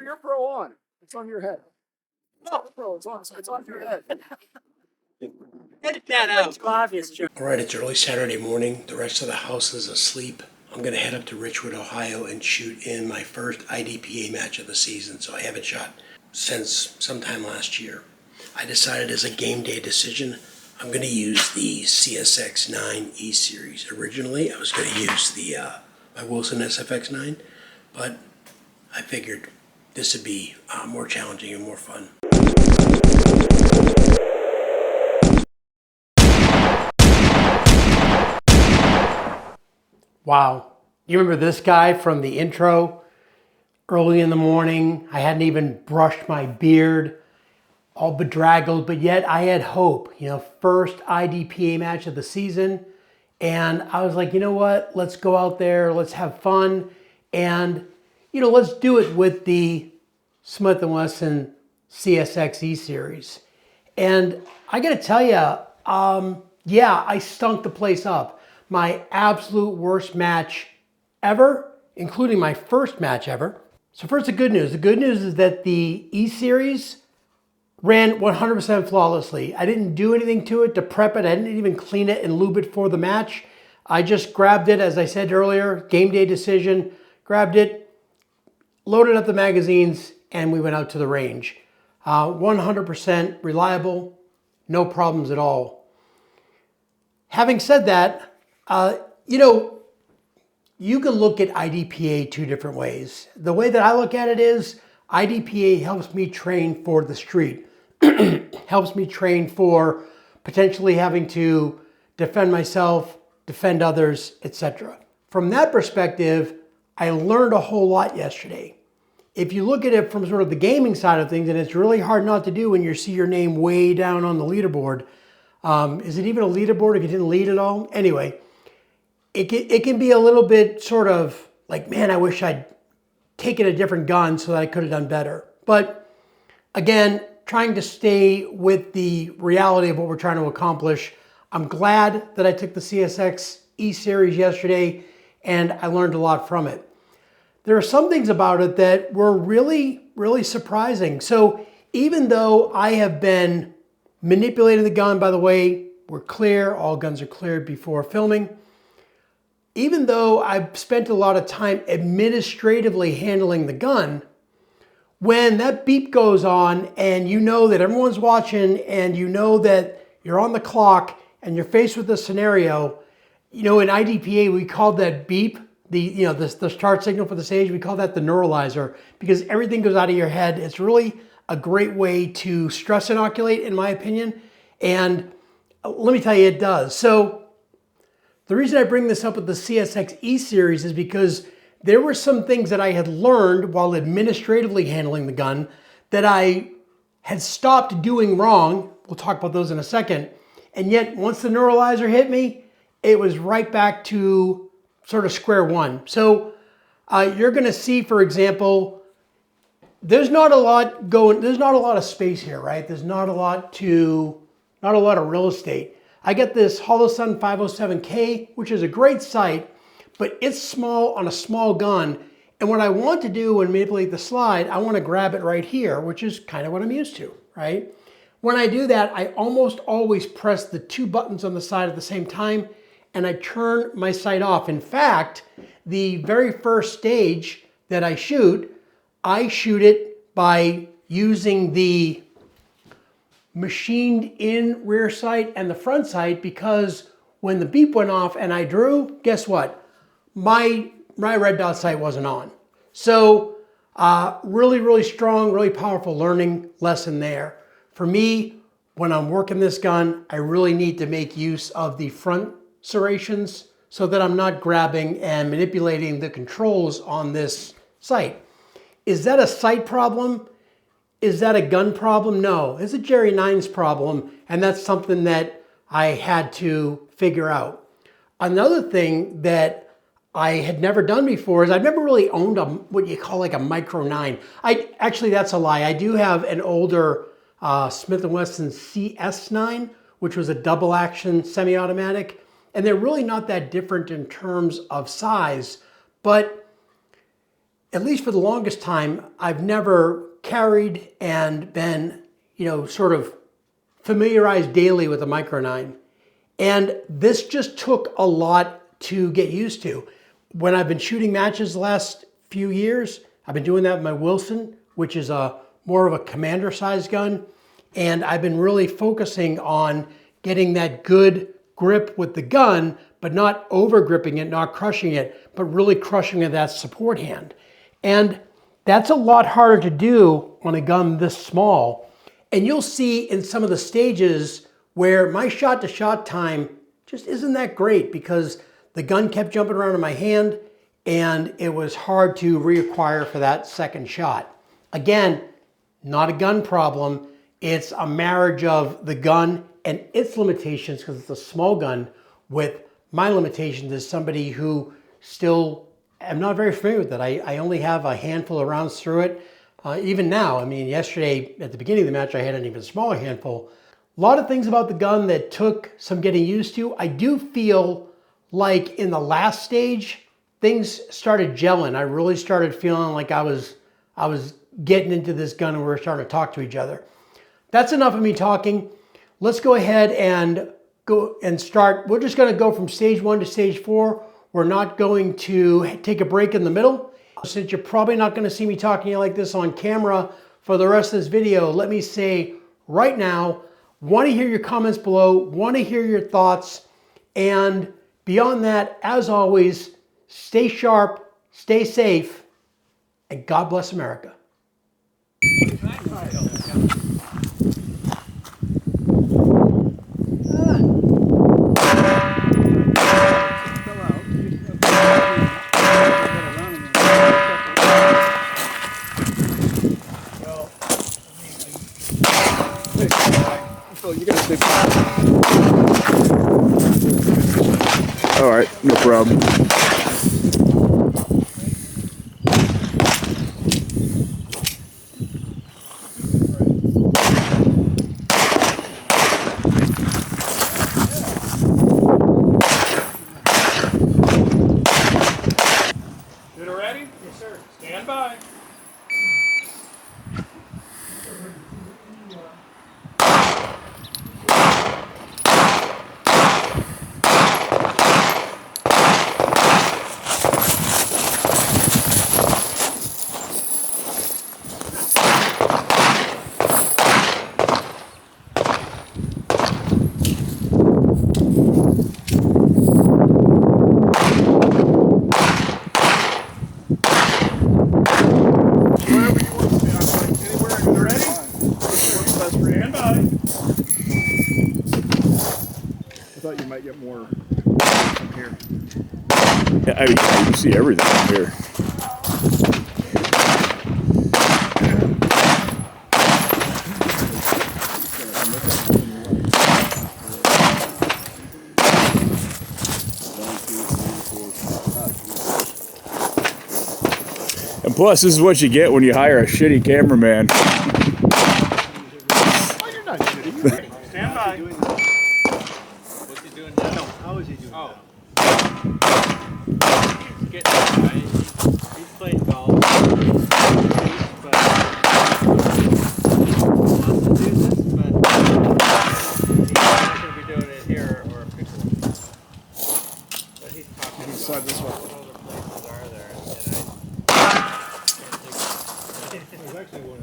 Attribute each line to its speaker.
Speaker 1: your pro on. It's on your head. No, pro, it's on your head.
Speaker 2: Edit that out.
Speaker 1: Too obvious, Joe.
Speaker 3: All right, it's early Saturday morning. The rest of the house is asleep. I'm going to head up to Richwood, Ohio and shoot in my first IDPA match of the season, so I haven't shot since sometime last year. I decided as a game day decision, I'm going to use the CSX E-Series. Originally, I was going to use the my Wilson SFX9, but I figured this would be more challenging and more fun.
Speaker 2: Wow. You remember this guy from the intro? Early in the morning, I hadn't even brushed my beard, all bedraggled, but yet I had hope. You know, first IDPA match of the season. And I was like, you know what? Let's go out there, let's have fun. And, you know, let's do it with the Smith Wesson CSX E-Series. And I got to tell you, yeah, I stunk the place up. My absolute worst match ever, including my first match ever. So first, the good news. The good news is that the E-Series ran 100% flawlessly. I didn't do anything to it to prep it. I didn't even clean it and lube it for the match. I just grabbed it, as I said earlier, game day decision, grabbed it, loaded up the magazines, and we went out to the range. 100% reliable, no problems at all. Having said that, you know, you can look at IDPA two different ways. The way that I look at it is IDPA helps me train for the street, helps me train for potentially having to defend myself, defend others, etc. From that perspective, I learned a whole lot yesterday. If you look at it from sort of the gaming side of things, and it's really hard not to do when you see your name way down on the leaderboard. Is it even a leaderboard if you didn't lead at all? Anyway, it can be a little bit sort of like, man, I wish I'd taken a different gun so that I could have done better. But again, trying to stay with the reality of what we're trying to accomplish. I'm glad that I took the CSX E-Series yesterday and I learned a lot from it. There are some things about it that were really, really surprising. So even though I have been manipulating the gun, by the way, we're clear, all guns are cleared before filming. Even though I've spent a lot of time administratively handling the gun, when that beep goes on and you know that everyone's watching and you know that you're on the clock and you're faced with a scenario, you know, in IDPA, we called that beep, the start signal for the stage, we call that the neuralizer because everything goes out of your head. It's really a great way to stress inoculate, in my opinion. And let me tell you, it does. So the reason I bring this up with the CSX E-Series is because there were some things that I had learned while administratively handling the gun that I had stopped doing wrong. We'll talk about those in a second. And yet, once the neuralizer hit me, it was right back to sort of square one. So you're going to see, for example, there's not a lot of space here, right? There's not a lot of real estate. I get this Holosun 507K, which is a great sight, but it's small on a small gun. And what I want to do when manipulate the slide, I want to grab it right here, which is kind of what I'm used to, right? When I do that, I almost always press the two buttons on the side at the same time, and I turn my sight off. In fact, the very first stage that I shoot it by using the machined in rear sight and the front sight, because when the beep went off and I drew, guess what? My red dot sight wasn't on. So really, really strong, really powerful learning lesson there. For me, when I'm working this gun, I really need to make use of the front serrations so that I'm not grabbing and manipulating the controls on this sight. Is that a sight problem? Is that a gun problem? No, it's a Jerry Nines problem, and that's something that I had to figure out. Another thing that I had never done before is I've never really owned what you call like a Micro 9. Actually, that's a lie. I do have an older Smith Wesson CS9, which was a double action semi-automatic, and they're really not that different in terms of size, but at least for the longest time, I've never carried and been, sort of familiarized daily with the Micro 9. And this just took a lot to get used to. When I've been shooting matches the last few years, I've been doing that with my Wilson, which is more of a commander size gun. And I've been really focusing on getting that good grip with the gun, but not over gripping it, not crushing it, but really crushing it that support hand. And that's a lot harder to do on a gun this small. And you'll see in some of the stages where my shot to shot time just isn't that great because the gun kept jumping around in my hand and it was hard to reacquire for that second shot. Again, not a gun problem. It's a marriage of the gun and its limitations because it's a small gun with my limitations as somebody who still am not very familiar with it. I only have a handful of rounds through it. Even now, I mean, yesterday at the beginning of the match, I had an even smaller handful. A lot of things about the gun that took some getting used to. I do feel like in the last stage, things started gelling. I really started feeling like I was getting into this gun and we were starting to talk to each other. That's enough of me talking. Let's go ahead and go and start. We're just going to go from stage 1 to stage 4. We're not going to take a break in the middle. Since you're probably not going to see me talking like this on camera for the rest of this video, let me say right now, want to hear your comments below, want to hear your thoughts, and beyond that, as always, stay sharp, stay safe, and God bless America.
Speaker 4: All right, no problem.
Speaker 1: Shooter ready? Yes, sir. Stand by. Stand by.
Speaker 4: I thought you might get more from here. Yeah, you can see everything from here. And plus, this is what you get when you hire a shitty cameraman.
Speaker 1: Oh, you're not shitty. You're ready. Stand by.
Speaker 5: What's he doing now?
Speaker 1: No, how is he doing now?
Speaker 5: He's getting high. He's playing golf. But he wants to do this, but he's not going to be doing it here or a picture. But he's talking
Speaker 4: Inside this one.
Speaker 5: what other places are there. And
Speaker 1: There's actually one.